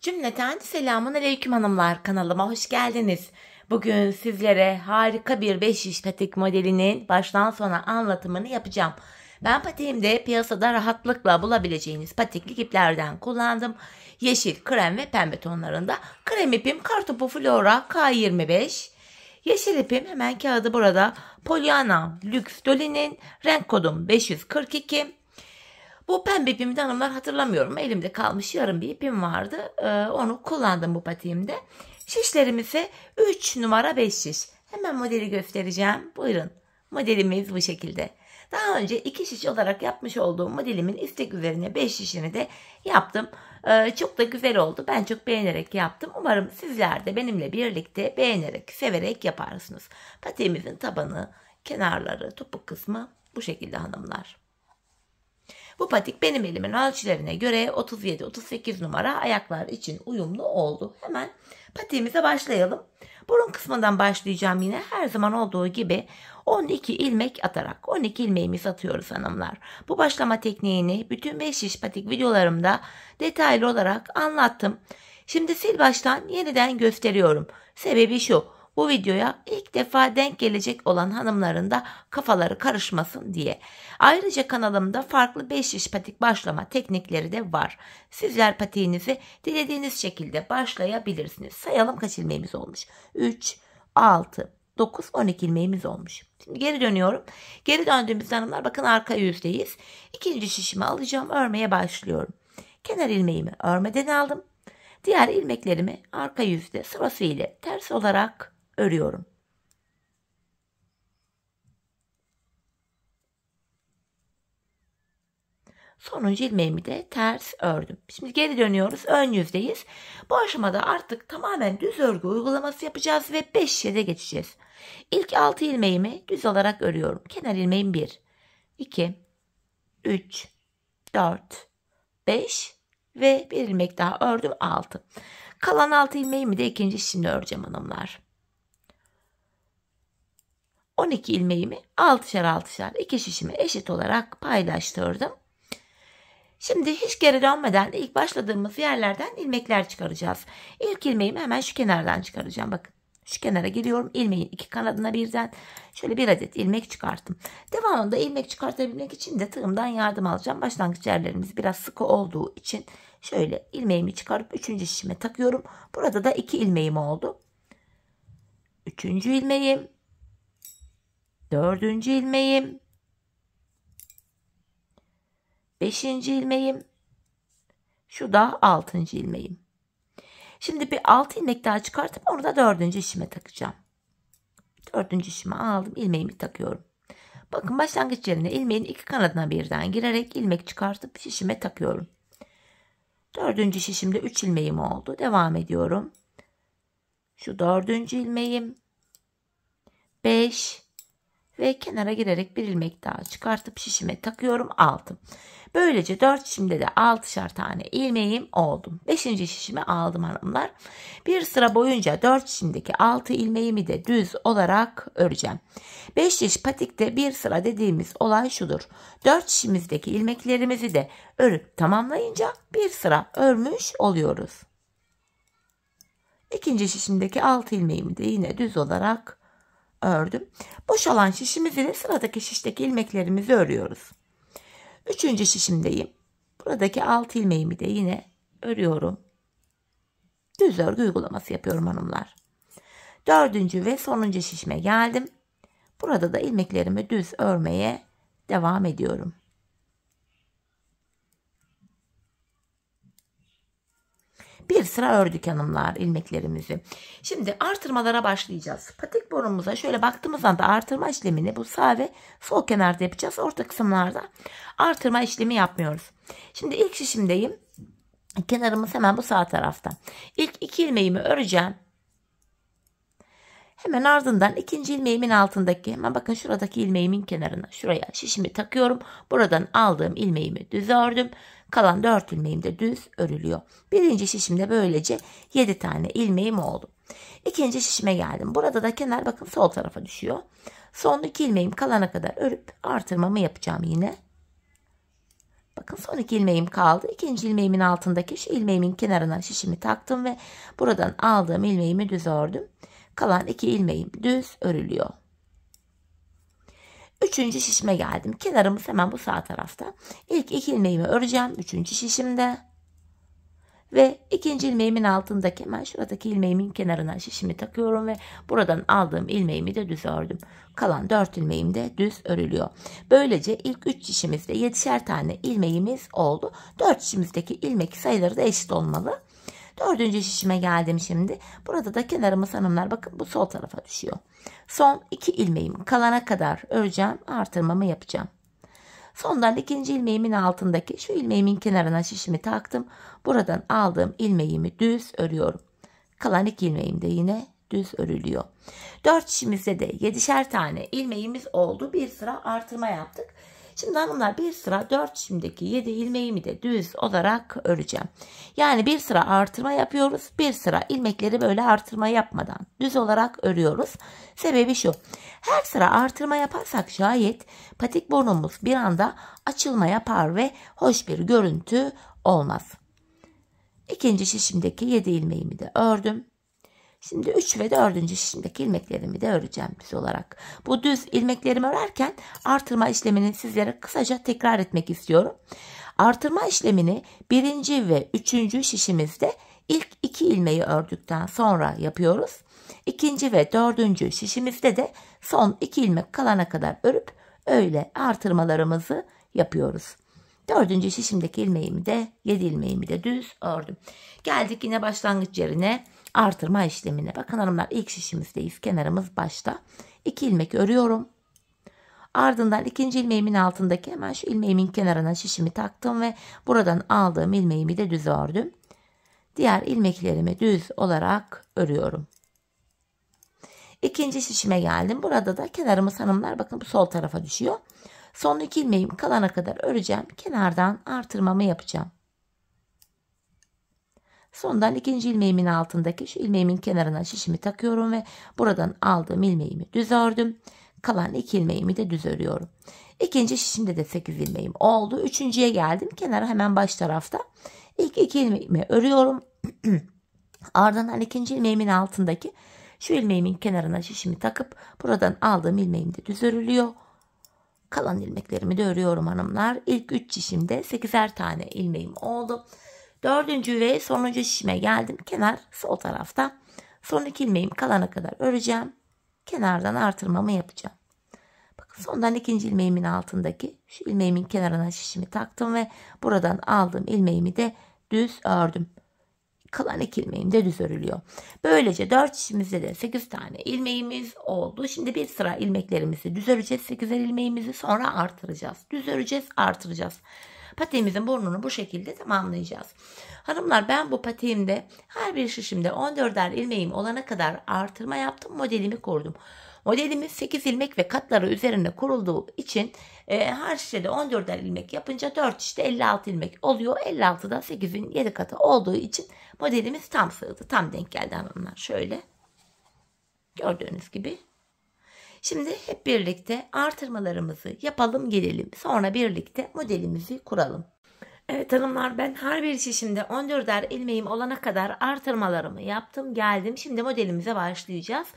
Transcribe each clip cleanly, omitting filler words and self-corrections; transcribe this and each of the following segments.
Cümleten selamun aleyküm hanımlar, kanalıma hoş geldiniz. Bugün sizlere harika bir 5 şiş patik modelinin baştan sona anlatımını yapacağım. Ben patiğimde piyasada rahatlıkla bulabileceğiniz patiklik iplerden kullandım. Yeşil, krem ve pembe tonlarında. Krem ipim Kartopu Flora K25. Yeşil ipim, hemen kağıdı burada, Pollyanna Lux Dolly'nin, renk kodum 542. Bu pembe ipimi de hanımlar hatırlamıyorum. Elimde kalmış yarım bir ipim vardı. Onu kullandım bu patiğimde. Şişlerim ise 3 numara 5 şiş. Hemen modeli göstereceğim. Buyurun. Modelimiz bu şekilde. Daha önce 2 şiş olarak yapmış olduğum modelimin istek üzerine 5 şişini de yaptım. Çok da güzel oldu. Ben çok beğenerek yaptım. Umarım sizler de benimle birlikte beğenerek, severek yaparsınız. Patiğimizin tabanı, kenarları, topuk kısmı bu şekilde hanımlar. Bu patik benim elimin ölçülerine göre 37-38 numara, ayaklar için uyumlu oldu. Hemen patiğimize başlayalım. Burun kısmından başlayacağım yine her zaman olduğu gibi 12 ilmek atarak. 12 ilmeğimizi atıyoruz hanımlar. Bu başlama tekniğini bütün 5 şiş patik videolarımda detaylı olarak anlattım. Şimdi sil baştan yeniden gösteriyorum. Sebebi şu: bu videoya ilk defa denk gelecek olan hanımların da kafaları karışmasın diye. Ayrıca kanalımda farklı 5 şiş patik başlama teknikleri de var. Sizler patiğinizi dilediğiniz şekilde başlayabilirsiniz. Sayalım kaç ilmeğimiz olmuş. 3, 6, 9, 12 ilmeğimiz olmuş. Şimdi geri dönüyorum. Geri döndüğümüzde hanımlar bakın arka yüzdeyiz. İkinci şişimi alacağım. Örmeye başlıyorum. Kenar ilmeğimi örmeden aldım. Diğer ilmeklerimi arka yüzde sırasıyla ters olarak örüyorum. Sonuncu ilmeğimi de ters ördüm. Şimdi geri dönüyoruz. Ön yüzdeyiz. Bu aşamada artık tamamen düz örgü uygulaması yapacağız ve 5 şişe geçeceğiz. İlk 6 ilmeğimi düz olarak örüyorum. Kenar ilmeğim 1, 2, 3, 4, 5 ve bir ilmek daha ördüm, 6. Kalan 6 ilmeğimi de ikinci şişimle öreceğim hanımlar. 12 ilmeğimi 6'şar 6'şar 2 şişime eşit olarak paylaştırdım. Şimdi hiç geri dönmeden ilk başladığımız yerlerden ilmekler çıkaracağız. İlk ilmeğimi hemen şu kenardan çıkaracağım. Bakın şu kenara geliyorum. İlmeğin iki kanadına birden şöyle bir adet ilmek çıkarttım. Devamında ilmek çıkartabilmek için de tığımdan yardım alacağım. Başlangıç yerlerimiz biraz sıkı olduğu için şöyle ilmeğimi çıkarıp 3. şişime takıyorum. Burada da 2 ilmeğim oldu. 3. ilmeğim, 4. ilmeğim, 5. ilmeğim, şu da 6. ilmeğim. Şimdi bir 6 ilmek daha çıkartıp onu da 4. şişime takacağım. 4. şişime aldım, ilmeğimi takıyorum. Bakın başlangıç yerine ilmeğin iki kanadına birden girerek ilmek çıkartıp şişime takıyorum. 4. şişimde 3 ilmeğim oldu. Devam ediyorum. Şu 4. ilmeğim, 5 ve kenara girerek bir ilmek daha çıkartıp şişime takıyorum, 6. Böylece 4 şişimde de 6'şar tane ilmeğim oldu. 5. şişimi aldım hanımlar. Bir sıra boyunca 4 şişimdeki 6 ilmeğimi de düz olarak öreceğim. 5 şiş patikte bir sıra dediğimiz olay şudur: 4 şişimizdeki ilmeklerimizi de örüp tamamlayınca bir sıra örmüş oluyoruz. 2. şişimdeki 6 ilmeğimi de yine düz olarak ördüm. Boşalan şişimiz ile sıradaki şişteki ilmeklerimizi örüyoruz. 3. şişimdeyim. Buradaki 6 ilmeğimi de yine örüyorum. Düz örgü uygulaması yapıyorum hanımlar. 4. ve sonuncu şişime geldim. Burada da ilmeklerimi düz örmeye devam ediyorum. Bir sıra ördük hanımlar ilmeklerimizi. Şimdi artırmalara başlayacağız. Patik borumuza şöyle baktığımız anda artırma işlemini bu sağ ve sol kenarda yapacağız. Orta kısımlarda artırma işlemi yapmıyoruz. Şimdi ilk şişimdeyim. Kenarımız hemen bu sağ tarafta. İlk 2 ilmeğimi öreceğim. Hemen ardından 2. ilmeğimin altındaki, hemen bakın şuradaki ilmeğimin kenarına, şuraya şişimi takıyorum. Buradan aldığım ilmeğimi düz ördüm. Kalan 4 ilmeğim de düz örülüyor. 1. şişimde böylece 7 tane ilmeğim oldu. 2. şişime geldim. Burada da kenar bakın sol tarafa düşüyor. Son 2 ilmeğim kalana kadar örüp artırmamı yapacağım yine. Bakın son 2 ilmeğim kaldı. İkinci ilmeğimin altındaki şu ilmeğimin kenarına şişimi taktım ve buradan aldığım ilmeğimi düz ördüm. Kalan 2 ilmeğim düz örülüyor. Üçüncü şişime geldim. Kenarımız hemen bu sağ tarafta. İlk 2 ilmeğimi öreceğim. Üçüncü şişimde. Ve ikinci ilmeğimin altındaki hemen şuradaki ilmeğimin kenarına şişimi takıyorum ve buradan aldığım ilmeğimi de düz ördüm. Kalan 4 ilmeğim de düz örülüyor. Böylece ilk 3 şişimizde 7'şer tane ilmeğimiz oldu. 4 şişimizdeki ilmek sayıları da eşit olmalı. Dördüncü şişime geldim şimdi. Burada da kenarımız hanımlar bakın bu sol tarafa düşüyor. Son 2 ilmeğim kalana kadar öreceğim. Artırmamı yapacağım. Sondan ikinci ilmeğimin altındaki şu ilmeğimin kenarına şişimi taktım. Buradan aldığım ilmeğimi düz örüyorum. Kalan 2 ilmeğim de yine düz örülüyor. 4 şişimizde de 7'şer tane ilmeğimiz oldu. Bir sıra artırma yaptık. Şimdi hanımlar bir sıra 4 şişimdeki 7 ilmeğimi de düz olarak öreceğim. Yani bir sıra artırma yapıyoruz. Bir sıra ilmekleri böyle artırma yapmadan düz olarak örüyoruz. Sebebi şu. Her sıra artırma yaparsak şayet patik burnumuz bir anda açılma yapar ve hoş bir görüntü olmaz. İkinci şişimdeki 7 ilmeğimi de ördüm. Şimdi 3 ve 4. şişimdeki ilmeklerimi de öreceğim düz olarak. Bu düz ilmeklerimi örerken artırma işlemini sizlere kısaca tekrar etmek istiyorum. Artırma işlemini 1. ve 3. şişimizde ilk 2 ilmeği ördükten sonra yapıyoruz. 2. ve 4. şişimizde de son 2 ilmek kalana kadar örüp öyle artırmalarımızı yapıyoruz. 4. şişimdeki ilmeğimi de 7 ilmeğimi de düz ördüm. Geldik yine başlangıç yerine. Artırma işlemine. Bakın hanımlar ilk şişimizdeyiz. Kenarımız başta. 2 ilmek örüyorum. Ardından ikinci ilmeğimin altındaki hemen şu ilmeğimin kenarına şişimi taktım ve buradan aldığım ilmeğimi de düz ördüm. Diğer ilmeklerimi düz olarak örüyorum. İkinci şişime geldim. Burada da kenarımız hanımlar bakın bu sol tarafa düşüyor. Son 2 ilmeğim kalana kadar öreceğim. Kenardan artırmamı yapacağım. Sondan ikinci ilmeğimin altındaki şu ilmeğimin kenarına şişimi takıyorum ve buradan aldığım ilmeğimi düz ördüm. Kalan 2 ilmeğimi de düz örüyorum. İkinci şişimde de 8 ilmeğim oldu. Üçüncüye geldim. Kenarı hemen baş tarafta. İlk 2 ilmeğimi örüyorum. Ardından ikinci ilmeğimin altındaki şu ilmeğimin kenarına şişimi takıp buradan aldığım ilmeğim de düz örülüyor. Kalan ilmeklerimi de örüyorum hanımlar. İlk 3 şişimde 8'er tane ilmeğim oldu. 4. ve sonuncu şişime geldim. Kenar sol tarafta. Son 2 ilmeğim kalana kadar öreceğim. Kenardan artırmamı yapacağım. Bakın sondan ikinci ilmeğimin altındaki şu ilmeğimin kenarına şişimi taktım ve buradan aldığım ilmeğimi de düz ördüm. Kalan 2 ilmeğim de düz örülüyor. Böylece 4 şişimizde de 8 tane ilmeğimiz oldu. Şimdi bir sıra ilmeklerimizi düz öreceğiz. 8'er ilmeğimizi sonra artıracağız. Düz öreceğiz, artıracağız. Patiğimizin burnunu bu şekilde tamamlayacağız. Hanımlar ben bu patiğimde her bir şişimde 14'er ilmeğim olana kadar artırma yaptım. Modelimi kurdum. Modelimiz 8 ilmek ve katları üzerine kurulduğu için her şişede 14'er ilmek yapınca 4 şişede 56 ilmek oluyor. 56'da 8'in 7 katı olduğu için modelimiz tam sığdı. Tam denk geldi hanımlar. Şöyle gördüğünüz gibi. Şimdi hep birlikte artırmalarımızı yapalım gelelim. Sonra birlikte modelimizi kuralım. Evet hanımlar ben her bir şişimde 14'er ilmeğim olana kadar artırmalarımı yaptım geldim. Şimdi modelimize başlayacağız.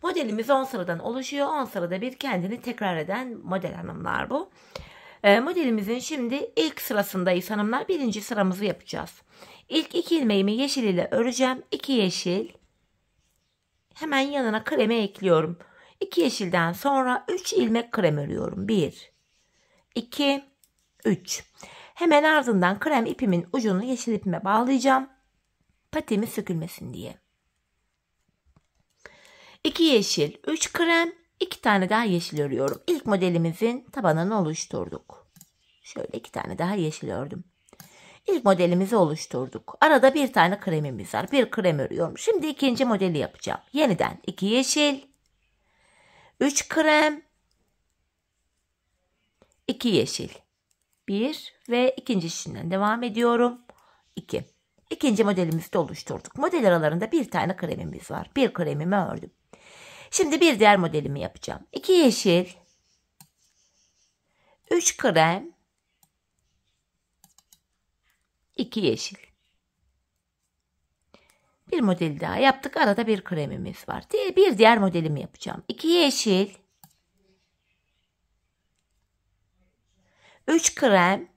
Modelimiz 10 sıradan oluşuyor. 10 sırada bir kendini tekrar eden model hanımlar bu. Modelimizin şimdi ilk sırasındayız hanımlar. Birinci sıramızı yapacağız. İlk 2 ilmeğimi yeşil ile öreceğim. 2 yeşil. Hemen yanına kremi ekliyorum. 2 yeşilden sonra 3 ilmek krem örüyorum. 1, 2, 3. Hemen ardından krem ipimin ucunu yeşil ipime bağlayacağım. Patiğimiz sökülmesin diye. 2 yeşil, 3 krem, 2 tane daha yeşil örüyorum. İlk modelimizin tabanını oluşturduk. Şöyle 2 tane daha yeşil ördüm. İlk modelimizi oluşturduk. Arada bir tane kremimiz var. Bir krem örüyorum. Şimdi ikinci modeli yapacağım. Yeniden 2 yeşil, 3 krem, 2 yeşil. 1 ve ikinci şişinden devam ediyorum. 2. İkinci modelimizi de oluşturduk. Model aralarında bir tane kremimiz var. Bir kremimi ördüm. Şimdi bir diğer modelimi yapacağım. 2 yeşil, 3 krem, 2 yeşil. Bir model daha yaptık. Arada bir kremimiz var. Bir diğer modelimi yapacağım. 2 yeşil. 3 krem.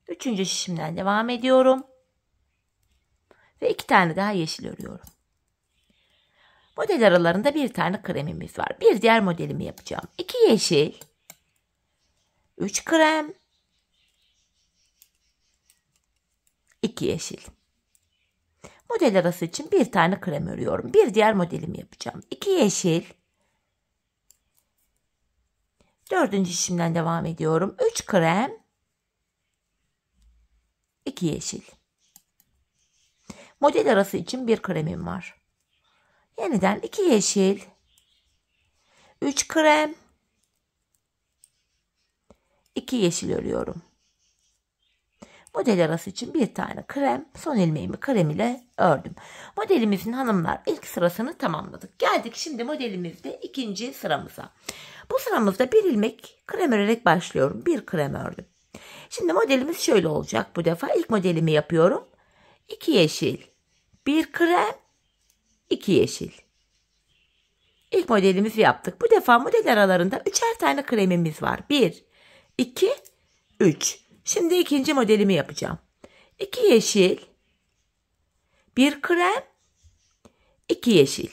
3. şişimden devam ediyorum. Ve 2 tane daha yeşil örüyorum. Model aralarında bir tane kremimiz var. Bir diğer modelimi yapacağım. 2 yeşil. 3 krem. 2 yeşil. Model arası için bir tane krem örüyorum. Bir diğer modelimi yapacağım. 2 yeşil. 4. şişimden devam ediyorum. 3 krem. 2 yeşil. Model arası için bir kremim var. Yeniden 2 yeşil. 3 krem. 2 yeşil örüyorum. Model arası için bir tane krem, son ilmeğimi krem ile ördüm. Modelimizin hanımlar ilk sırasını tamamladık. Geldik şimdi modelimizde ikinci sıramıza. Bu sıramızda bir ilmek krem örerek başlıyorum. Bir krem ördüm. Şimdi modelimiz şöyle olacak bu defa. İlk modelimi yapıyorum. 2 yeşil, 1 krem, 2 yeşil. İlk modelimizi yaptık. Bu defa model aralarında 3'er tane kremimiz var. 1, 2, 3. Şimdi ikinci modelimi yapacağım. 2 yeşil, 1 krem, 2 yeşil.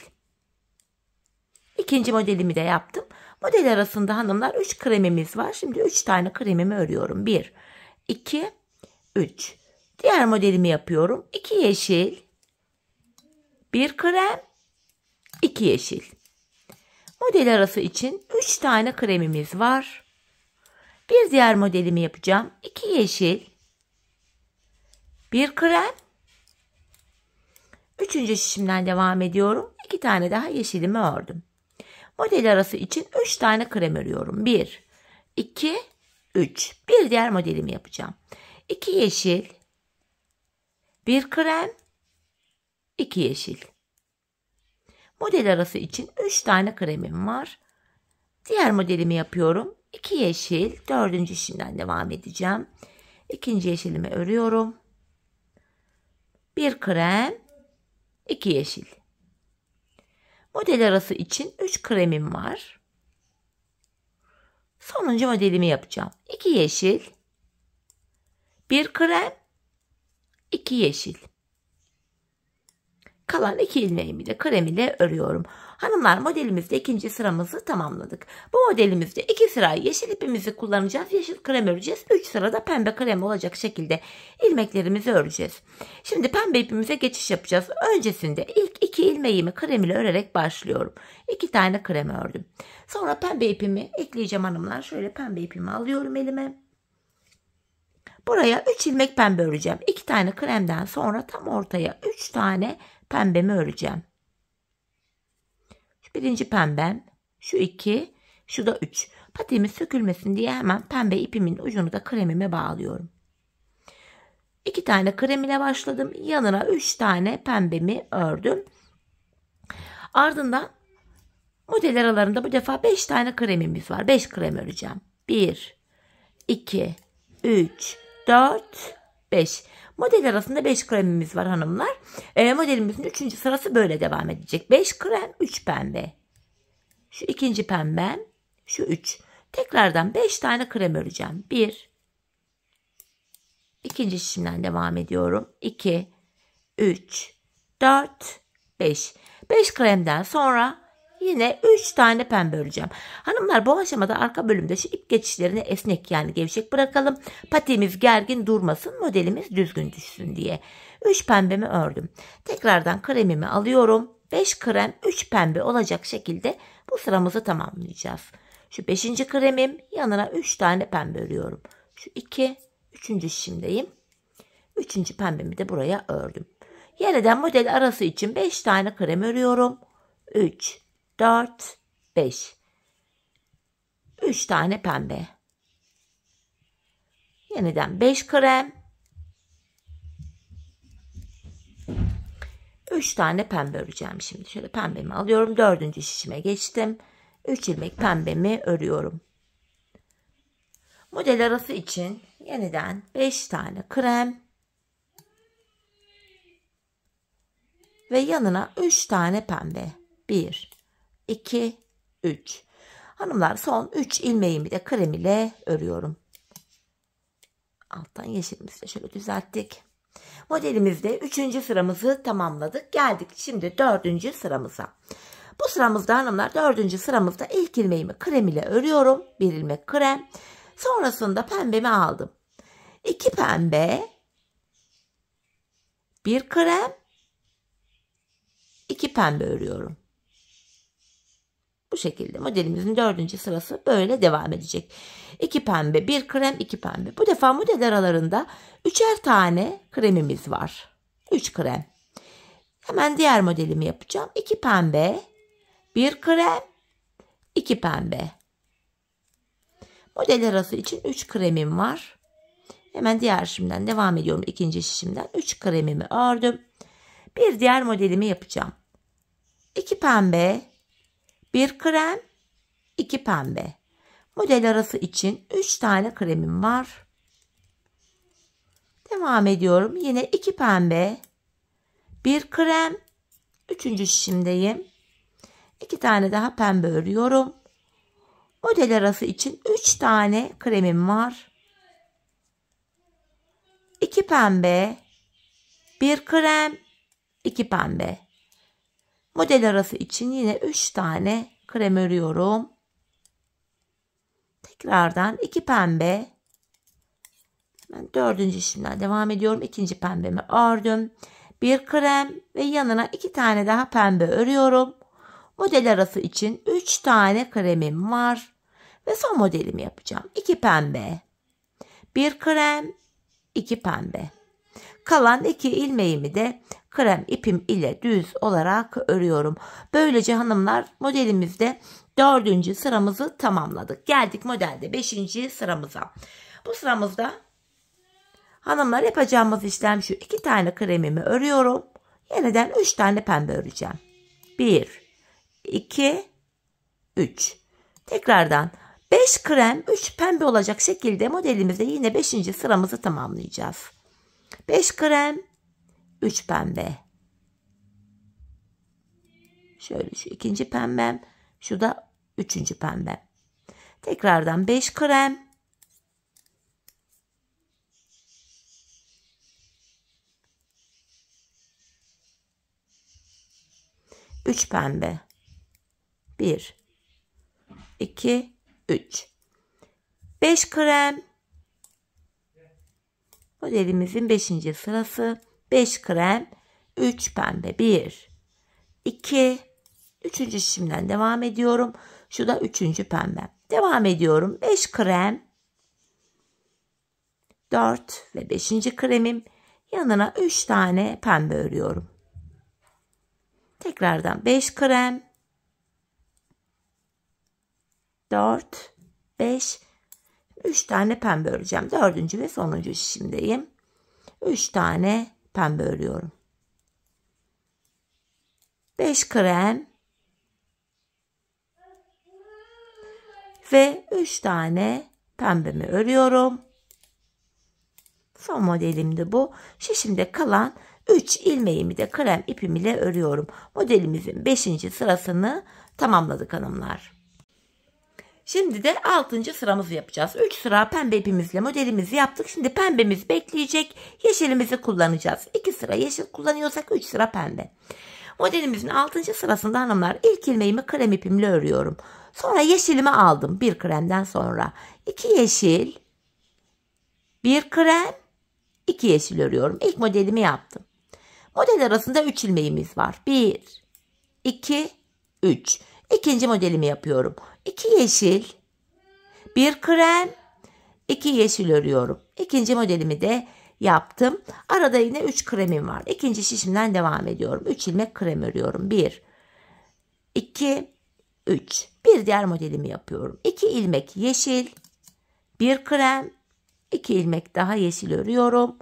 İkinci modelimi de yaptım. Model arasında hanımlar 3 kremimiz var. Şimdi 3 tane kremimi örüyorum. 1, 2, 3. Diğer modelimi yapıyorum. 2 yeşil, 1 krem, 2 yeşil. Model arası için 3 tane kremimiz var. Bir diğer modelimi yapacağım. 2 yeşil, 1 krem. 3. şişimden devam ediyorum. 2 tane daha yeşilimi ördüm. Model arası için 3 tane krem örüyorum. 1, 2, 3. Bir diğer modelimi yapacağım. 2 yeşil, 1 krem, 2 yeşil. Model arası için 3 tane kremim var. Diğer modelimi yapıyorum. 2 yeşil, 4. şişimden devam edeceğim. 2. yeşilimi örüyorum. 1 krem, 2 yeşil. Model arası için 3 kremim var. Sonuncu modelimi yapacağım. 2 yeşil, 1 krem, 2 yeşil. Kalan 2 ilmeğimi de krem ile örüyorum. Hanımlar modelimizde ikinci sıramızı tamamladık. Bu modelimizde 2 sıra yeşil ipimizi kullanacağız. Yeşil krem öreceğiz. 3 sırada pembe krem olacak şekilde ilmeklerimizi öreceğiz. Şimdi pembe ipimize geçiş yapacağız. Öncesinde ilk 2 ilmeğimi krem ile örerek başlıyorum. 2 tane krem ördüm. Sonra pembe ipimi ekleyeceğim hanımlar. Şöyle pembe ipimi alıyorum elime. Buraya 3 ilmek pembe öreceğim. 2 tane kremden sonra tam ortaya 3 tane pembemi öreceğim. Şu birinci pembem, şu 2, şu da 3. Patiğimiz sökülmesin diye hemen pembe ipimin ucunu da kremime bağlıyorum. 2 tane krem ile başladım. Yanına 3 tane pembemi ördüm. Ardından model aralarında bu defa 5 tane kremimiz var. 5 krem öreceğim. 1, 2, 3, 4, 5. Model arasında 5 kremimiz var hanımlar. Modelimizin 3. sırası böyle devam edecek. 5 krem, 3 pembe. Şu ikinci pembem, şu 3. Tekrardan 5 tane krem öreceğim. 1. İkinci şişimden devam ediyorum. 2, 3, 4, 5. 5 kremden sonra yine 3 tane pembe öreceğim. Hanımlar bu aşamada arka bölümde şu ip geçişlerini esnek yani gevşek bırakalım. Patiğimiz gergin durmasın, modelimiz düzgün düşsün diye. 3 pembemi ördüm. Tekrardan kremimi alıyorum. 5 krem 3 pembe olacak şekilde bu sıramızı tamamlayacağız. Şu 5. kremim, yanına 3 tane pembe örüyorum. Şu 2, 3. şişimdeyim. 3. pembemi de buraya ördüm. Yeniden model arası için 5 tane krem örüyorum. 3, 4, 5. 3 tane pembe. Yeniden 5 krem. 3 tane pembe öreceğim şimdi. Şöyle pembemi alıyorum. 4. şişime geçtim. 3 ilmek pembemi örüyorum. Model arası için yeniden 5 tane krem. ve yanına 3 tane pembe. 1, 2, 3. Hanımlar son 3 ilmeğimi de krem ile örüyorum. Alttan yeşilimizi de şöyle düzelttik. Modelimizde 3. sıramızı tamamladık. Geldik şimdi 4. sıramıza. Bu sıramızda hanımlar 4. sıramızda ilk ilmeğimi krem ile örüyorum. 1 ilmek krem. Sonrasında pembemi aldım. 2 pembe, 1 krem, 2 pembe örüyorum. Bu şekilde modelimizin 4. sırası böyle devam edecek. 2 pembe, 1 krem, 2 pembe. Bu defa model aralarında 3'er tane kremimiz var. 3 krem. Hemen diğer modelimi yapacağım. 2 pembe, 1 krem, 2 pembe. Model arası için 3 kremim var. Hemen diğer şişimden devam ediyorum. İkinci şişimden 3 kremimi ördüm. Bir diğer modelimi yapacağım. 2 pembe, 1 krem, 2 pembe. Model arası için 3 tane kremim var. Devam ediyorum. Yine 2 pembe, 1 krem, 3. şişimdeyim. 2 tane daha pembe örüyorum. Model arası için 3 tane kremim var. 2 pembe, 1 krem, 2 pembe. Model arası için yine 3 tane krem örüyorum. Tekrardan 2 pembe. Ben 4. şişimden devam ediyorum. 2. pembemi ördüm. 1 krem ve yanına 2 tane daha pembe örüyorum. Model arası için 3 tane kremim var. Ve son modelimi yapacağım. 2 pembe, 1 krem, 2 pembe. Kalan 2 ilmeğimi de krem ipim ile düz olarak örüyorum. Böylece hanımlar modelimizde 4. sıramızı tamamladık. Geldik modelde 5. sıramıza. Bu sıramızda hanımlar yapacağımız işlem şu. 2 tane kremimi örüyorum. Yeniden 3 tane pembe öreceğim. 1, 2, 3. Tekrardan 5 krem 3 pembe olacak şekilde modelimizde yine 5. sıramızı tamamlayacağız. 5 krem 3 pembe. Şöyle şu 2. pembem, şu da 3. pembem. Tekrardan 5 krem 3 pembe. 1, 2, 3. 5 krem. Modelimizin 5. sırası. 5 krem, 3 pembe. 1, 2, 3. şişimden devam ediyorum. Şu da 3. pembe. Devam ediyorum. 5 krem, 4 ve 5. kremim. Yanına 3 tane pembe örüyorum. Tekrardan 5 krem, 4, 5, 3 tane pembe öreceğim. 4. ve sonuncu şişimdeyim. 3 tane pembe örüyorum. 5 krem ve 3 tane pembemi örüyorum. Son modelim de bu. Şişimde kalan 3 ilmeğimi de krem ipim ile örüyorum. Modelimizin 5. sırasını tamamladık hanımlar. Şimdi de 6. sıramızı yapacağız. 3 sıra pembe ipimizle modelimizi yaptık. Şimdi pembemiz bekleyecek. Yeşilimizi kullanacağız. 2 sıra yeşil kullanıyorsak 3 sıra pembe. Modelimizin 6. sırasında hanımlar ilk ilmeğimi krem ipimle örüyorum. Sonra yeşilimi aldım. 1 kremden sonra. 2 yeşil, 1 krem, 2 yeşil örüyorum. İlk modelimi yaptım. Model arasında 3 ilmeğimiz var. 1, 2, 3. İkinci modelimi yapıyorum. 2 yeşil, 1 krem, 2 yeşil örüyorum. İkinci modelimi de yaptım. Arada yine 3 kremim var. İkinci şişimden devam ediyorum. 3 ilmek krem örüyorum. 1, 2, 3. Bir diğer modelimi yapıyorum. 2 ilmek yeşil, 1 krem, 2 ilmek daha yeşil örüyorum.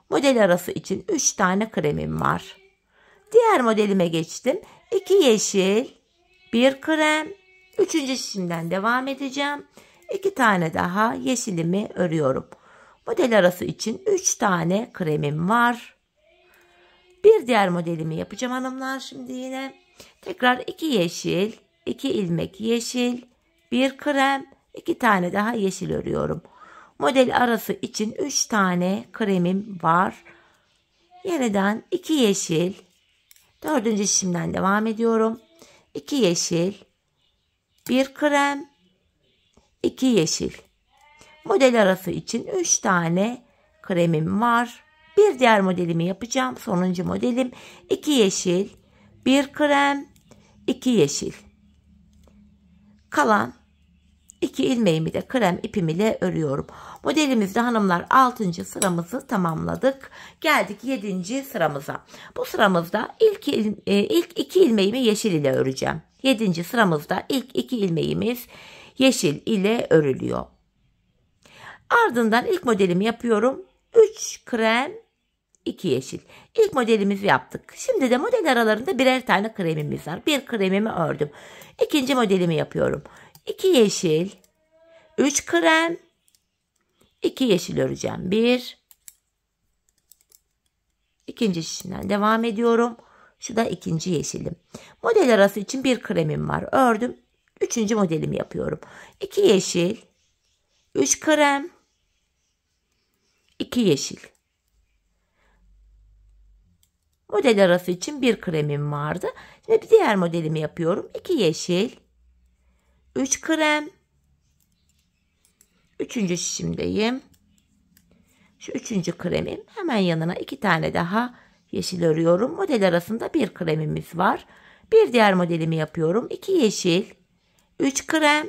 Model arası için 3 tane kremim var. Diğer modelime geçtim. 2 yeşil, 1 krem, 3. şişimden devam edeceğim. 2 tane daha yeşilimi örüyorum. Model arası için 3 tane kremim var. Bir diğer modelimi yapacağım hanımlar şimdi yine. Tekrar 2 yeşil, 2 ilmek yeşil, 1 krem, 2 tane daha yeşil örüyorum. Model arası için 3 tane kremim var. Yeniden 2 yeşil, 4. şişimden devam ediyorum. 2 yeşil, 1 krem, 2 yeşil. Model arası için 3 tane kremim var. Bir diğer modelimi yapacağım. Sonuncu modelim 2 yeşil, 1 krem, 2 yeşil. Kalan 2 ilmeğimi de krem ipim ile örüyorum. Modelimizde hanımlar 6. sıramızı tamamladık. Geldik 7. sıramıza. Bu sıramızda ilk 2 ilmeğimi yeşil ile öreceğim. 7. sıramızda ilk 2 ilmeğimiz yeşil ile örülüyor. Ardından ilk modelimi yapıyorum. 3 krem, 2 yeşil. İlk modelimizi yaptık. Şimdi de model aralarında birer tane kremimiz var. Bir kremimi ördüm. İkinci modelimi yapıyorum. 2 yeşil, 3 krem, 2 yeşil öreceğim. 1. İkinci şişimden devam ediyorum. Şu da ikinci yeşilim. Model arası için bir kremim var. Ördüm. Üçüncü modelimi yapıyorum. 2 yeşil, 3 krem, 2 yeşil. Model arası için bir kremim vardı. Şimdi bir diğer modelimi yapıyorum. 2 yeşil, 3 krem. Üçüncü şişimdeyim. Şu üçüncü kremim. Hemen yanına 2 tane daha yeşil örüyorum. Model arasında bir kremimiz var. Bir diğer modelimi yapıyorum. 2 yeşil, 3 krem,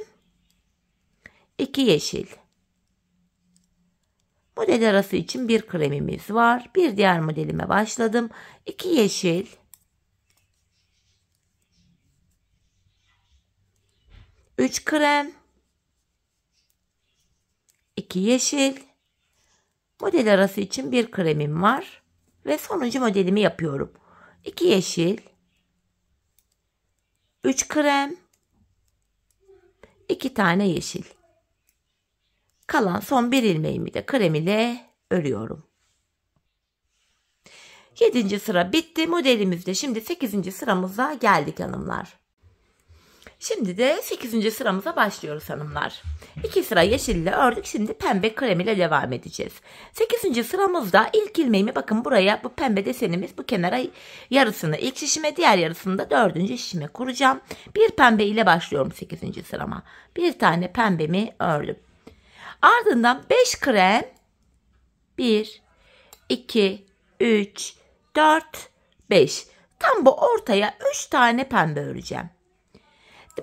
2 yeşil. Model arası için bir kremimiz var. Bir diğer modelime başladım. 2 yeşil, 3 krem, 2 yeşil. Model arası için bir kremim var. Ve sonuncu modelimi yapıyorum. 2 yeşil, 3 krem, 2 tane yeşil. Kalan son bir ilmeğimi de krem ile örüyorum. 7. sıra bitti. Modelimizde şimdi 8. sıramıza geldik hanımlar. Şimdi de 8. sıramıza başlıyoruz hanımlar. 2 sıra yeşil ile ördük. Şimdi pembe krem ile devam edeceğiz. 8. sıramızda ilk ilmeğimi bakın buraya, bu pembe desenimiz bu kenara yarısını ilk şişime, diğer yarısını da 4. şişime kuracağım. Bir pembe ile başlıyorum 8. sırama. Bir tane pembemi ördüm. Ardından 5 krem, 1, 2, 3, 4, 5. Tam bu ortaya 3 tane pembe öreceğim.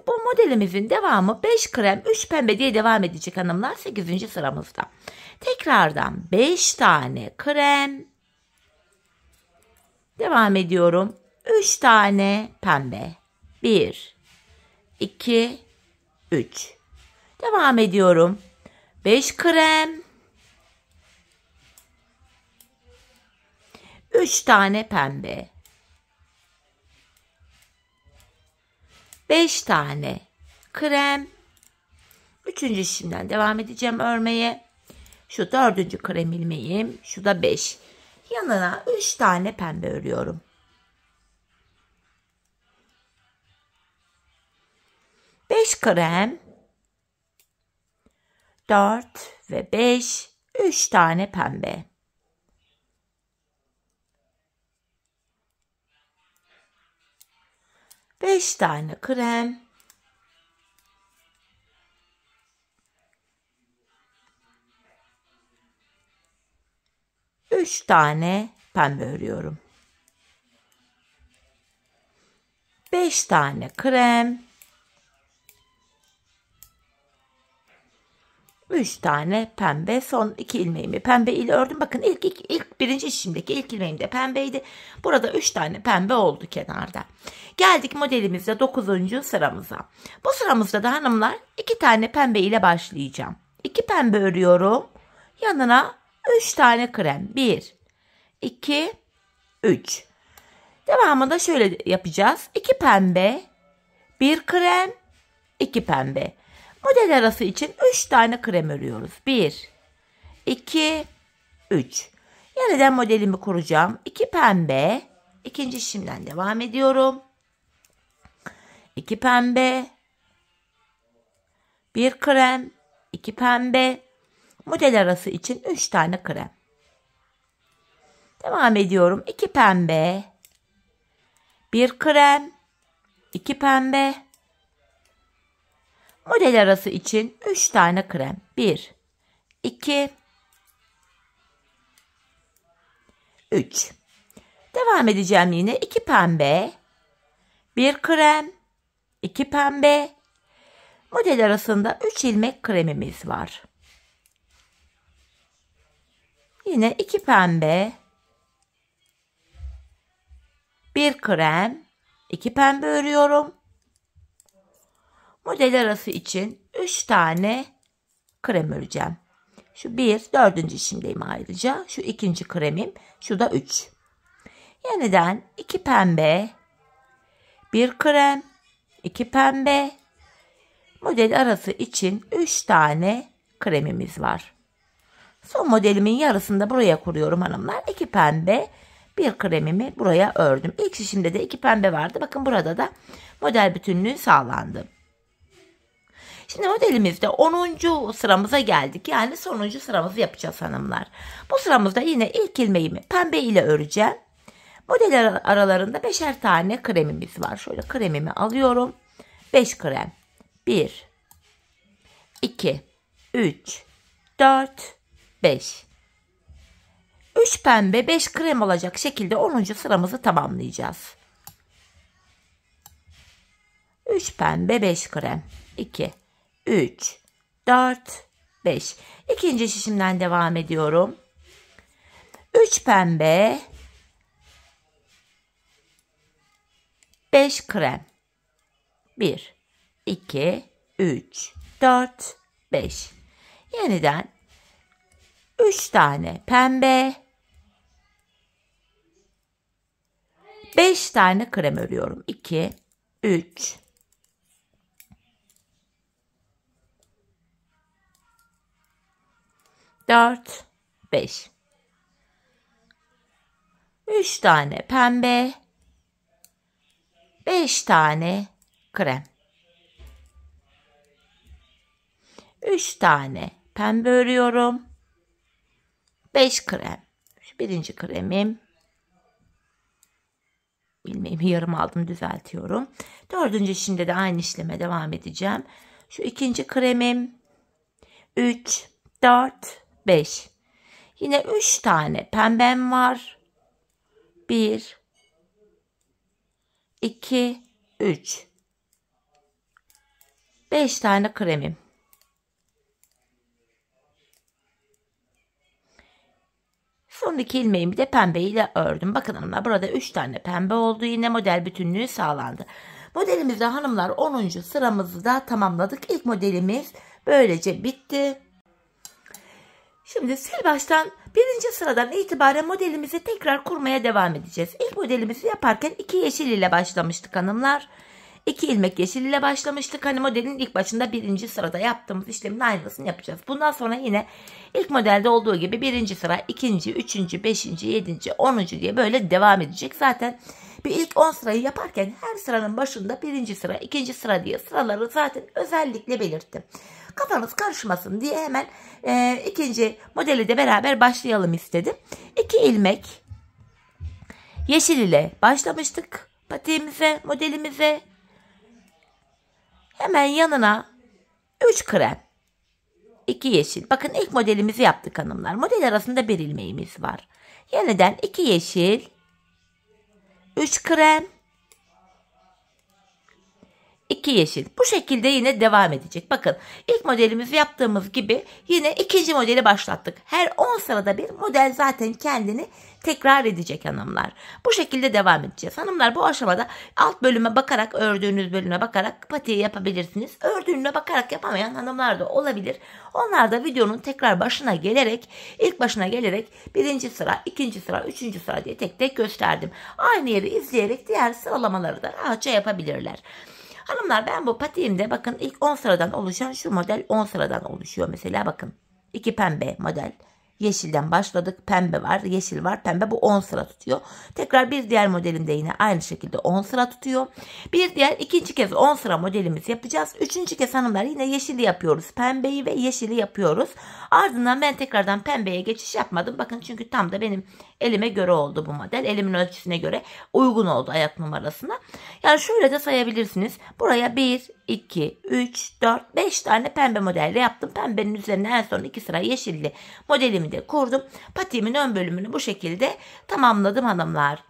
Bu modelimizin devamı 5 krem, 3 pembe diye devam edecek hanımlar 8. sıramızda. Tekrardan 5 tane krem. Devam ediyorum. 3 tane pembe. 1, 2, 3. Devam ediyorum. 5 krem, 3 tane pembe, 5 tane krem. 3. şişimden devam edeceğim örmeye. Şu 4. krem ilmeğim, şu da 5. Yanına 3 tane pembe örüyorum. 5 krem, 4 ve 5, 3 tane pembe. 5 tane krem, 3 tane pembe örüyorum. 5 tane krem, 3 tane pembe. Son 2 ilmeğimi pembe ile ördüm. Bakın ilk birinci şişimdeki ilk ilmeğim de pembeydi. Burada 3 tane pembe oldu kenarda. Geldik modelimizde 9. sıramıza. Bu sıramızda da hanımlar 2 tane pembe ile başlayacağım. 2 pembe örüyorum. Yanına 3 tane krem. 1, 2, 3. Devamında şöyle yapacağız. 2 pembe, 1 krem, 2 pembe. Model arası için 3 tane krem örüyoruz. 1, 2, 3. Yeniden modelimi kuracağım. 2 pembe, İkinci şişimden devam ediyorum. 2 pembe, 1 krem, 2 pembe. Model arası için 3 tane krem. Devam ediyorum. 2 pembe, 1 krem, 2 pembe. Model arası için 3 tane krem. 1, 2, 3. Devam edeceğim yine. 2 pembe, 1 krem, 2 pembe. Model arasında 3 ilmek kremimiz var. Yine 2 pembe, 1 krem, 2 pembe örüyorum. Model arası için 3 tane krem öreceğim. Şu 1, 4. işimdeyim ayrıca. Şu 2. kremim, şu da 3. Yeniden 2 pembe, 1 krem, 2 pembe. Model arası için 3 tane kremimiz var. Son modelimin yarısını da buraya kuruyorum hanımlar. 2 pembe, 1 kremimi buraya ördüm. İlk şişimde de 2 pembe vardı. Bakın burada da model bütünlüğü sağlandı. Şimdi modelimizde 10. sıramıza geldik. Yani sonuncu sıramızı yapacağız hanımlar. Bu sıramızda yine ilk ilmeğimi pembe ile öreceğim. Model aralarında 5'er tane kremimiz var. Şöyle kremimi alıyorum. 5 krem. 1, 2, 3, 4, 5. 3 pembe, 5 krem olacak şekilde 10. sıramızı tamamlayacağız. 3 pembe, 5 krem. 2, 3, 4, 5. İkinci şişimden devam ediyorum. 3 pembe, 5 krem. 1, 2, 3, 4, 5. Yeniden 3 tane pembe, 5 tane krem örüyorum. 2, 3, 4, 5. 3 tane pembe, 5 tane krem. 3 tane pembe örüyorum. 5 krem. Şu 1. kremim. İlmeğimi yarım aldım, düzeltiyorum. 4. şimdi de aynı işleme devam edeceğim. Şu 2. kremim. 3, 4, 5. Yine 3 tane pembem var. 1, 2, 3. 5 tane kremim. Son 2 ilmeğimi de pembe ile ördüm. Bakın hanımlar, burada 3 tane pembe oldu. Yine model bütünlüğü sağlandı. Modelimizde hanımlar 10. sıramızı da tamamladık. İlk modelimiz böylece bitti. Şimdi sil baştan 1. sıradan itibaren modelimizi tekrar kurmaya devam edeceğiz. İlk modelimizi yaparken 2 yeşil ile başlamıştık hanımlar. 2 ilmek yeşil ile başlamıştık. Hani modelin ilk başında 1. sırada yaptığımız işlemin aynısını yapacağız. Bundan sonra yine ilk modelde olduğu gibi 1. sıra, 2. 3. 5. 7. 10. diye böyle devam edecek. Zaten bir ilk 10 sırayı yaparken her sıranın başında 1. sıra, 2. sıra diye sıraları zaten özellikle belirttim. Kafanız karışmasın diye hemen ikinci modeli de beraber başlayalım istedim. 2 ilmek yeşil ile başlamıştık patiğimize, modelimize. Hemen yanına 3 krem, 2 yeşil. Bakın ilk modelimizi yaptık hanımlar. Model arasında 1 ilmeğimiz var. Yeniden 2 yeşil, 3 krem, 2 yeşil. Bu şekilde yine devam edecek. Bakın ilk modelimizi yaptığımız gibi yine ikinci modeli başlattık. Her 10 sırada bir model zaten kendini tekrar edecek hanımlar. Bu şekilde devam edeceğiz. Hanımlar bu aşamada alt bölüme bakarak, ördüğünüz bölüme bakarak patiği yapabilirsiniz. Ördüğüne bakarak yapamayan hanımlar da olabilir. Onlar da videonun tekrar başına gelerek, ilk başına gelerek 1. sıra, 2. sıra, 3. sıra diye tek tek gösterdim. Aynı yeri izleyerek diğer sıralamaları da rahatça yapabilirler. Hanımlar ben bu patiğimde bakın ilk 10 sıradan oluşan şu model 10 sıradan oluşuyor mesela bakın. 2 pembe model. Yeşilden başladık. Pembe var, yeşil var, pembe, bu 10 sıra tutuyor. Tekrar bir diğer modelimde yine aynı şekilde 10 sıra tutuyor. Bir diğer ikinci kez 10 sıra modelimizi yapacağız. Üçüncü kez hanımlar yine yeşili yapıyoruz. Pembeyi ve yeşili yapıyoruz. Ardından ben tekrardan pembeye geçiş yapmadım. Bakın çünkü tam da benim elime göre oldu bu model. Elimin ölçüsüne göre uygun oldu ayak numarasına. Yani şöyle de sayabilirsiniz. Buraya 1, 2, 3, 4, 5 tane pembe modelle yaptım. Pembenin üzerine en son 2 sıra yeşilli modelimi de kurdum. Patiğimin ön bölümünü bu şekilde tamamladım hanımlar.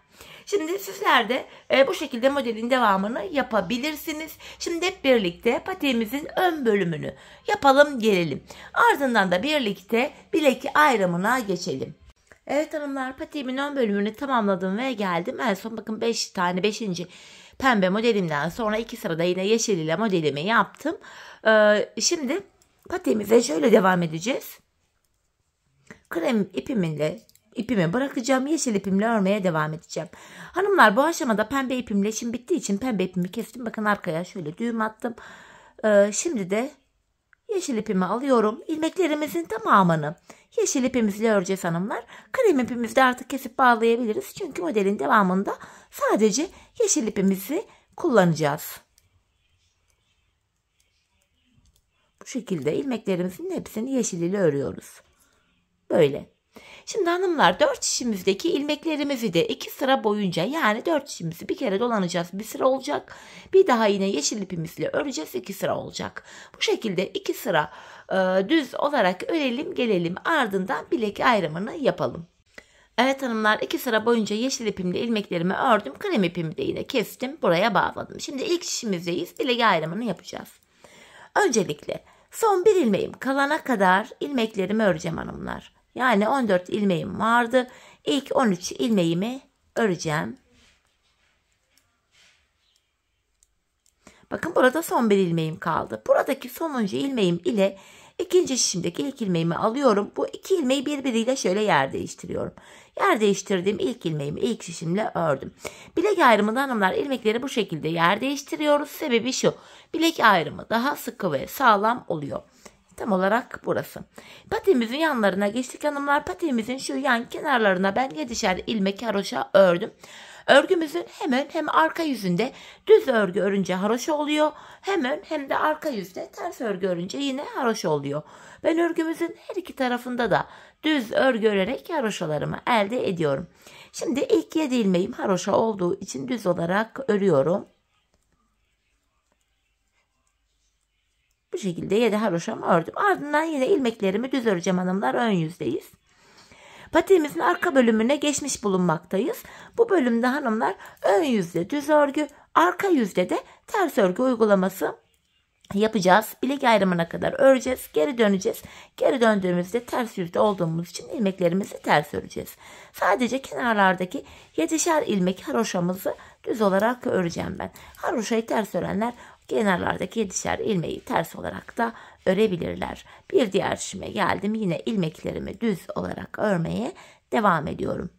Şimdi sizler de bu şekilde modelin devamını yapabilirsiniz. Şimdi hep birlikte patiğimizin ön bölümünü yapalım gelelim. Ardından da birlikte bilek ayrımına geçelim. Evet hanımlar, patiğimin ön bölümünü tamamladım ve geldim. En son bakın 5 tane 5. pembe modelimden sonra 2 sırada yine yeşil ile modelimi yaptım. Şimdi patiğimize şöyle devam edeceğiz. Krem ipimi bırakacağım. Yeşil ipimle örmeye devam edeceğim. Hanımlar, bu aşamada pembe ipimle işim bittiği için pembe ipimi kestim. Bakın arkaya şöyle düğüm attım. Şimdi de yeşil ipimi alıyorum. İlmeklerimizin tamamını yeşil ipimizle öreceğiz hanımlar. Krem ipimizi de artık kesip bağlayabiliriz. Çünkü modelin devamında sadece yeşil ipimizi kullanacağız. Bu şekilde ilmeklerimizin hepsini yeşil ile örüyoruz. Böyle. Şimdi hanımlar, 4 şişimizdeki ilmeklerimizi de 2 sıra boyunca, yani 4 şişimizi bir kere dolanacağız, bir sıra olacak. Bir daha yine yeşil ipimizle öreceğiz, 2 sıra olacak. Bu şekilde 2 sıra düz olarak örelim gelelim, ardından bilek ayrımını yapalım. Evet hanımlar, 2 sıra boyunca yeşil ipimle ilmeklerimi ördüm. Krem ipimi de yine kestim, buraya bağladım. Şimdi ilk şişimizdeyiz, bilek ayrımını yapacağız. Öncelikle son bir ilmeğim kalana kadar ilmeklerimi öreceğim hanımlar. Yani 14 ilmeğim vardı. İlk 13 ilmeğimi öreceğim. Bakın burada son bir ilmeğim kaldı. Buradaki sonuncu ilmeğim ile ikinci şişimdeki ilk ilmeğimi alıyorum. Bu iki ilmeği birbiriyle şöyle yer değiştiriyorum. Yer değiştirdiğim ilk ilmeğimi ilk şişimle ördüm. Bilek ayrımında hanımlar ilmekleri bu şekilde yer değiştiriyoruz. Sebebi şu: bilek ayrımı daha sıkı ve sağlam oluyor. Tam olarak burası. Patiğimizin yanlarına geçtik hanımlar. Patiğimizin şu yan kenarlarına ben 7'şer ilmek haroşa ördüm. Örgümüzün hem ön hem arka yüzünde düz örgü örünce haroşa oluyor. Hem ön hem de arka yüzde ters örgü örünce yine haroşa oluyor. Ben örgümüzün her iki tarafında da düz örgü örerek haroşalarımı elde ediyorum. Şimdi ilk 7 ilmeğim haroşa olduğu için düz olarak örüyorum. Bu şekilde 7 haroşamı ördüm. Ardından yine ilmeklerimi düz öreceğim hanımlar. Ön yüzdeyiz. Patiğimizin arka bölümüne geçmiş bulunmaktayız. Bu bölümde hanımlar ön yüzde düz örgü, arka yüzde de ters örgü uygulaması yapacağız. Bilek ayrımına kadar öreceğiz. Geri döneceğiz. Geri döndüğümüzde ters yüzde olduğumuz için ilmeklerimizi ters öreceğiz. Sadece kenarlardaki 7'şer ilmek haroşamızı düz olarak öreceğim ben. Haroşayı ters örenler kenarlardaki 7'şer ilmeği ters olarak da örebilirler. Bir diğer şişime geldim. Yine ilmeklerimi düz olarak örmeye devam ediyorum.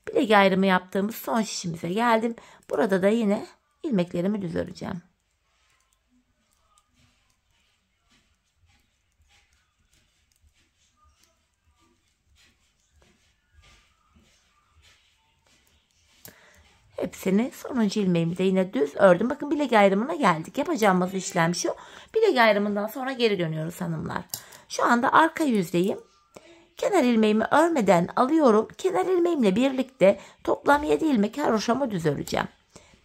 Bilek ayrımı yaptığımız son şişimize geldim. Burada da yine ilmeklerimi düz öreceğim. Hepsini sonuncu ilmeğimi de yine düz ördüm. Bakın bilek ayrımına geldik. Yapacağımız işlem şu: bilek ayrımından sonra geri dönüyoruz hanımlar. Şu anda arka yüzdeyim. Kenar ilmeğimi örmeden alıyorum. Kenar ilmeğimle birlikte toplam 7 ilmek haroşamı düz öreceğim.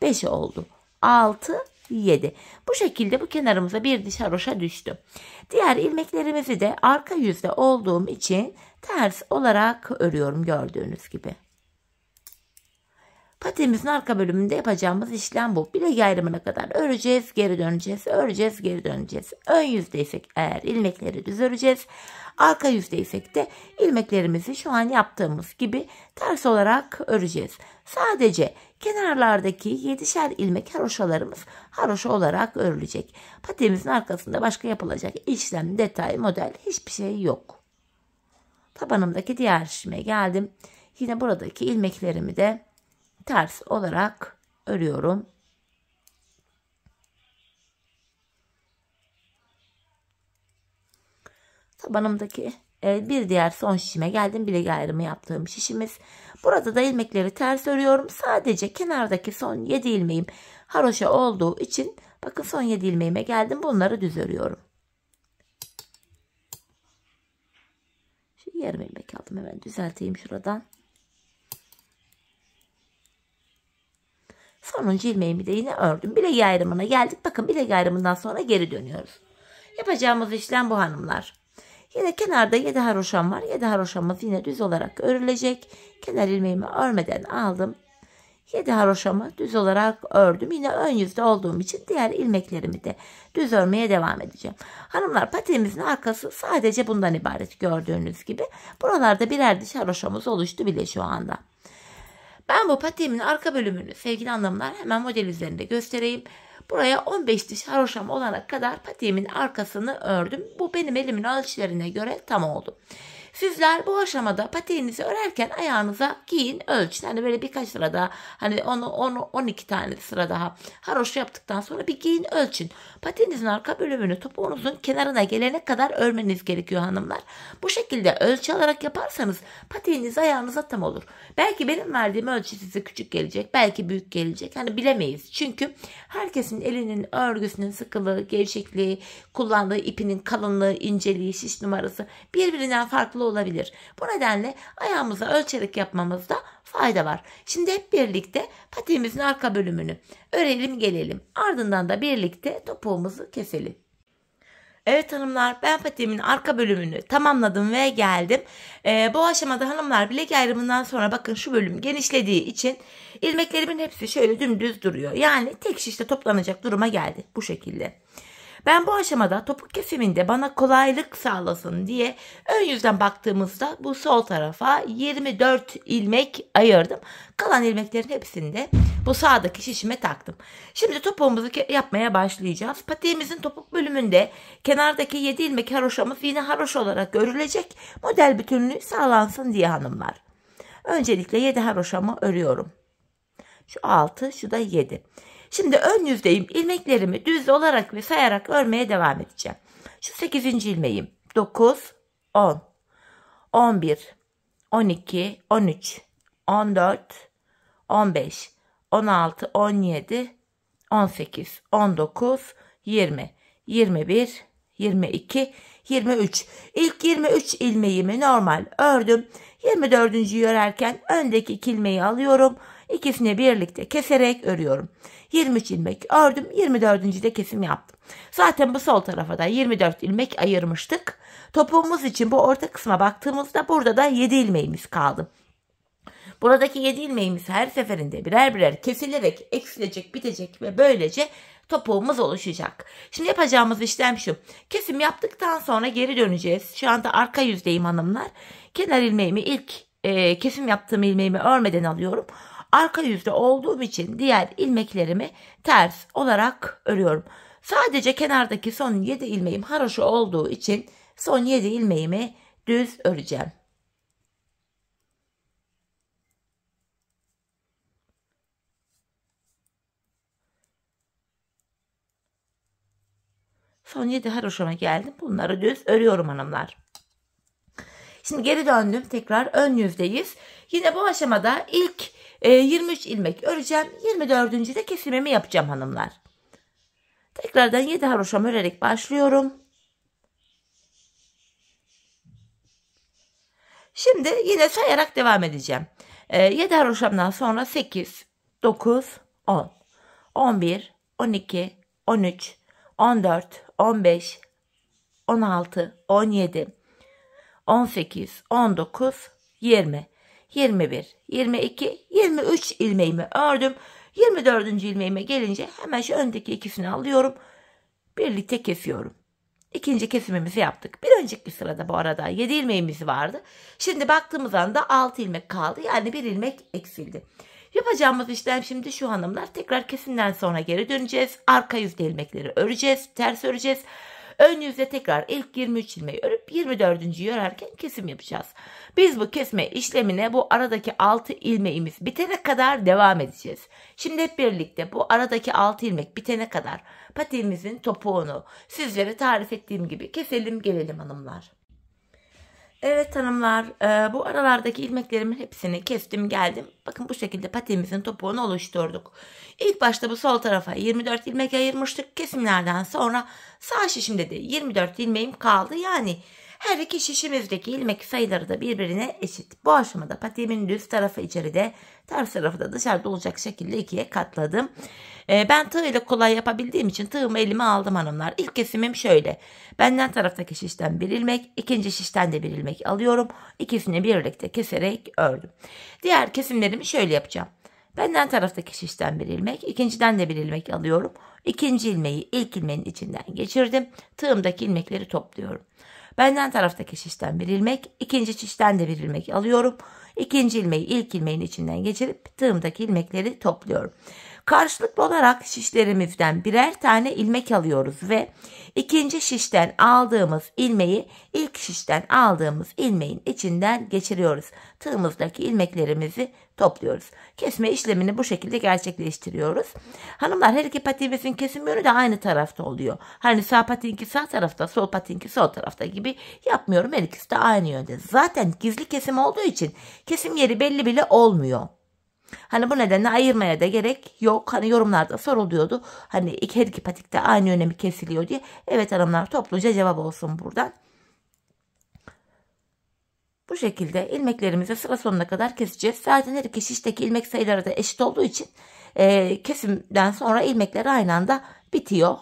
5 oldu. 6, 7. Bu şekilde bu kenarımıza bir diş haroşa düştü. Diğer ilmeklerimizi de arka yüzde olduğum için ters olarak örüyorum gördüğünüz gibi. Patiğimizin arka bölümünde yapacağımız işlem bu. Bilek ayrımına kadar öreceğiz, geri döneceğiz, öreceğiz, geri döneceğiz. Ön yüzdeysek eğer ilmekleri düz öreceğiz. Arka yüzdeysek de ilmeklerimizi şu an yaptığımız gibi ters olarak öreceğiz. Sadece kenarlardaki 7'şer ilmek haroşalarımız haroşa olarak örülecek. Patiğimizin arkasında başka yapılacak işlem, detay, model hiçbir şey yok. Tabanımdaki diğer şişime geldim. Yine buradaki ilmeklerimi de ters olarak örüyorum. tabanımdaki bir diğer son şişime geldim. Bilek ayrımı yaptığım şişimiz. Burada da ilmekleri ters örüyorum. Sadece kenardaki son 7 ilmeğim haroşa olduğu için bakın son 7 ilmeğime geldim. Bunları düz örüyorum. Şu yarım ilmek aldım. Hemen düzelteyim şuradan. Sonuncu ilmeğimi de yine ördüm. Bilek ayrımına geldik. Bakın bilek ayrımından sonra geri dönüyoruz. Yapacağımız işlem bu hanımlar. Yine kenarda 7 haroşam var. 7 haroşamız yine düz olarak örülecek. Kenar ilmeğimi örmeden aldım. 7 haroşamı düz olarak ördüm. Yine ön yüzde olduğum için diğer ilmeklerimi de düz örmeye devam edeceğim. Hanımlar, patiğimizin arkası sadece bundan ibaret gördüğünüz gibi. Buralarda birer diş haroşamız oluştu bile şu anda. Ben bu patiğimin arka bölümünü sevgili hanımlar hemen model üzerinde göstereyim. Buraya 15 diş haroşam olana kadar patiğimin arkasını ördüm. Bu benim elimin ölçülerine göre tam oldu. Sizler bu aşamada patiğinizi örerken ayağınıza giyin, ölçün. Hani böyle birkaç sıra daha, hani 12 tane sıra daha haroşa yaptıktan sonra bir giyin, ölçün. Patiğinizin arka bölümünü topuğunuzun kenarına gelene kadar örmeniz gerekiyor hanımlar. Bu şekilde ölçü alarak yaparsanız patiğiniz ayağınıza tam olur. Belki benim verdiğim ölçü size küçük gelecek, belki büyük gelecek. Hani bilemeyiz. Çünkü herkesin elinin örgüsünün sıkılığı, gevşekliği, kullandığı ipinin kalınlığı, inceliği, şiş numarası birbirinden farklı olabilir. Bu nedenle ayağımıza ölçerek yapmamızda fayda var. Şimdi hep birlikte patiğimizin arka bölümünü örelim gelelim. Ardından da birlikte topuğumuzu keselim. Evet hanımlar, ben patiğimin arka bölümünü tamamladım ve geldim. Bu aşamada hanımlar bilek ayrımından sonra bakın şu bölüm genişlediği için ilmeklerimin hepsi şöyle dümdüz duruyor. Yani tek şişte toplanacak duruma geldi bu şekilde. Ben bu aşamada topuk kesiminde bana kolaylık sağlasın diye ön yüzden baktığımızda bu sol tarafa 24 ilmek ayırdım. Kalan ilmeklerin hepsini de bu sağdaki şişime taktım. Şimdi topuğumuzu yapmaya başlayacağız. Patiğimizin topuk bölümünde kenardaki 7 ilmek haroşamız yine haroşa olarak örülecek. Model bütünlüğü sağlansın diye hanımlar. Öncelikle 7 haroşamı örüyorum. Şu 6, şu da 7. Şimdi ön yüzdeyim. İlmeklerimi düz olarak ve sayarak örmeye devam edeceğim. Şu 8. ilmeğim. 9, 10, 11, 12, 13, 14, 15, 16, 17, 18, 19, 20, 21, 22, 23. İlk 23 ilmeğimi normal ördüm. 24. örerken öndeki 2 ilmeği alıyorum. İkisini birlikte keserek örüyorum. 23 ilmek ördüm. 24. de kesim yaptım. Zaten bu sol tarafa da 24 ilmek ayırmıştık. Topuğumuz için bu orta kısma baktığımızda burada da 7 ilmeğimiz kaldı. Buradaki 7 ilmeğimiz her seferinde birer birer kesilerek eksilecek, bitecek ve böylece topuğumuz oluşacak. Şimdi yapacağımız işlem şu. Kesim yaptıktan sonra geri döneceğiz. Şu anda arka yüzdeyim hanımlar. Kenar ilmeğimi ilk kesim yaptığım ilmeğimi örmeden alıyorum. Arka yüzde olduğum için diğer ilmeklerimi ters olarak örüyorum. Sadece kenardaki son 7 ilmeğim haroşa olduğu için son 7 ilmeğimi düz öreceğim. Son 7 haroşama geldim. Bunları düz örüyorum hanımlar. Şimdi geri döndüm. Tekrar ön yüzdeyiz. Yine bu aşamada ilk 23 ilmek öreceğim. 24. de kesimimi yapacağım hanımlar. Tekrardan 7 haroşam örerek başlıyorum. Şimdi yine sayarak devam edeceğim. 7 haroşamdan sonra 8, 9, 10, 11, 12, 13, 14, 15, 16, 17, 18, 19, 20, 21, 22, 23 ilmeğimi ördüm. 24. ilmeğime gelince hemen şu öndeki ikisini alıyorum. Birlikte kesiyorum. İkinci kesimimizi yaptık. Bir önceki sırada bu arada 7 ilmeğimiz vardı. Şimdi baktığımız anda 6 ilmek kaldı. Yani 1 ilmek eksildi. Yapacağımız işlem şimdi şu hanımlar. Tekrar kesimden sonra geri döneceğiz. Arka yüzde ilmekleri öreceğiz. Ters öreceğiz. Ön yüzde tekrar ilk 23 ilmeği örüp 24. örerken kesim yapacağız. Biz bu kesme işlemine bu aradaki 6 ilmeğimiz bitene kadar devam edeceğiz. Şimdi hep birlikte bu aradaki 6 ilmek bitene kadar patiğimizin topuğunu sizlere tarif ettiğim gibi keselim gelelim hanımlar. Evet hanımlar, bu aralardaki ilmeklerimin hepsini kestim geldim. Bakın bu şekilde patiğimizin topuğunu oluşturduk. İlk başta bu sol tarafa 24 ilmek ayırmıştık. Kesimlerden sonra sağ şişimde de 24 ilmeğim kaldı. Yani her iki şişimizdeki ilmek sayıları da birbirine eşit. Bu aşamada patiğimin düz tarafı içeride, ters tarafı da dışarıda olacak şekilde ikiye katladım. Ben tığ ile kolay yapabildiğim için tığımı elime aldım hanımlar. İlk kesimim şöyle. Benden taraftaki şişten bir ilmek, ikinci şişten de bir ilmek alıyorum. İkisini birlikte keserek ördüm. Diğer kesimlerimi şöyle yapacağım. Benden taraftaki şişten bir ilmek, ikinciden de bir ilmek alıyorum. İkinci ilmeği ilk ilmeğin içinden geçirdim. Tığımdaki ilmekleri topluyorum. Benden taraftaki şişten bir ilmek, ikinci şişten de bir ilmek alıyorum. İkinci ilmeği ilk ilmeğin içinden geçirip tığımdaki ilmekleri topluyorum. Karşılıklı olarak şişlerimizden birer tane ilmek alıyoruz ve ikinci şişten aldığımız ilmeği ilk şişten aldığımız ilmeğin içinden geçiriyoruz. Tığımızdaki ilmeklerimizi topluyoruz. Kesme işlemini bu şekilde gerçekleştiriyoruz. Hanımlar, her iki patiğimizin kesim yönü de aynı tarafta oluyor. Hani sağ patiğinki sağ tarafta, sol patiğinki sol tarafta gibi yapmıyorum. Her ikisi de aynı yönde. Zaten gizli kesim olduğu için kesim yeri belli bile olmuyor. Hani bu nedenle ayırmaya da gerek yok. Hani yorumlarda soruluyordu. Hani her iki patikte aynı yöne mi kesiliyor diye. Evet hanımlar, topluca cevap olsun buradan. Bu şekilde ilmeklerimizi sıra sonuna kadar keseceğiz. Zaten her iki şişteki ilmek sayıları da eşit olduğu için kesimden sonra ilmekler aynı anda bitiyor.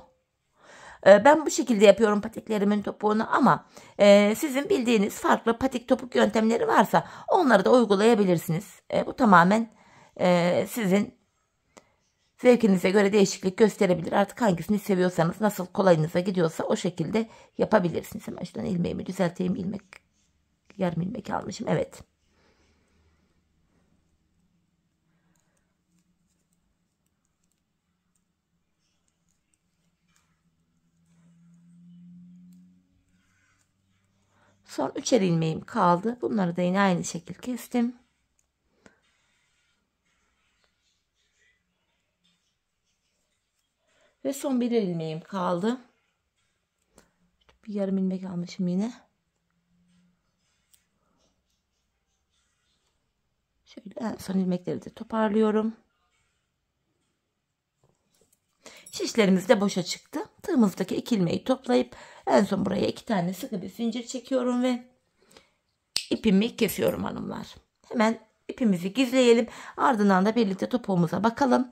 Ben bu şekilde yapıyorum patiklerimin topuğunu ama sizin bildiğiniz farklı patik topuk yöntemleri varsa onları da uygulayabilirsiniz. Bu tamamen sizin zevkinize göre değişiklik gösterebilir. Artık hangisini seviyorsanız, nasıl kolayınıza gidiyorsa o şekilde yapabilirsiniz. Hemen şuradan ilmeğimi düzelteyim. İlmek, yarım ilmek almışım. Evet. Son 3'er ilmeğim kaldı. Bunları da yine aynı şekilde kestim. Ve son bir ilmeğim kaldı. Bir yarım ilmek almışım yine. Şöyle en son ilmekleri de toparlıyorum. Şişlerimiz de boşa çıktı. Tığımızdaki 2 ilmeği toplayıp en son buraya 2 tane sıkı bir zincir çekiyorum ve ipimi kesiyorum hanımlar. Hemen ipimizi gizleyelim. Ardından da birlikte topuğumuza bakalım.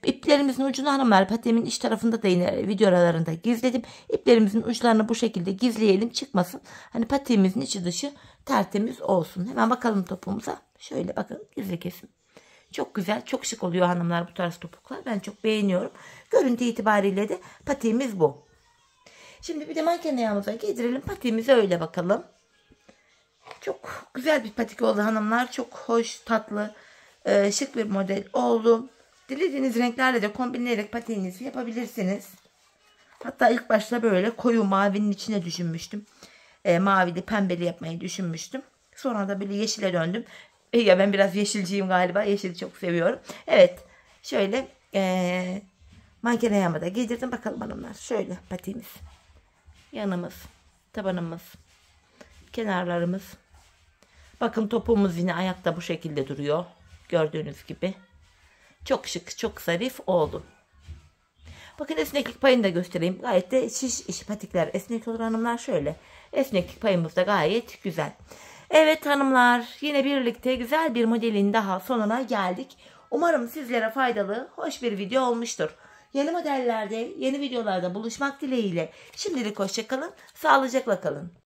İplerimizin ucunu hanımlar, patiğimin iç tarafında da yine video aralarında gizledim. İplerimizin uçlarını bu şekilde gizleyelim, çıkmasın. Hani patiğimizin içi dışı tertemiz olsun. Hemen bakalım topuğumuza. Şöyle bakın, gizli kesim. Çok güzel, çok şık oluyor hanımlar bu tarz topuklar. Ben çok beğeniyorum. Görüntü itibariyle de patiğimiz bu. Şimdi bir de manken ayağımıza giydirelim. Patiğimize öyle bakalım. Çok güzel bir patik oldu hanımlar. Çok hoş, tatlı, şık bir model oldu. Dilediğiniz renklerle de kombinleyerek patiğinizi yapabilirsiniz. Hatta ilk başta böyle koyu mavinin içine düşünmüştüm. Mavili, pembeli yapmayı düşünmüştüm. Sonra da böyle yeşile döndüm. Ya ben biraz yeşilciyim galiba. Yeşili çok seviyorum. Evet. Şöyle manken ayağıma da giydirdim. Bakalım hanımlar. Şöyle patiğimiz. Yanımız. Tabanımız. Kenarlarımız. Bakın topuğumuz yine ayakta bu şekilde duruyor. Gördüğünüz gibi. Çok şık, çok zarif oldu. Bakın esneklik payını da göstereyim. Gayet de şiş patikler esnek olur hanımlar. Şöyle. Esneklik payımız da gayet güzel. Evet hanımlar, yine birlikte güzel bir modelin daha sonuna geldik. Umarım sizlere faydalı, hoş bir video olmuştur. Yeni modellerde, yeni videolarda buluşmak dileğiyle. Şimdilik hoşça kalın, sağlıcakla kalın.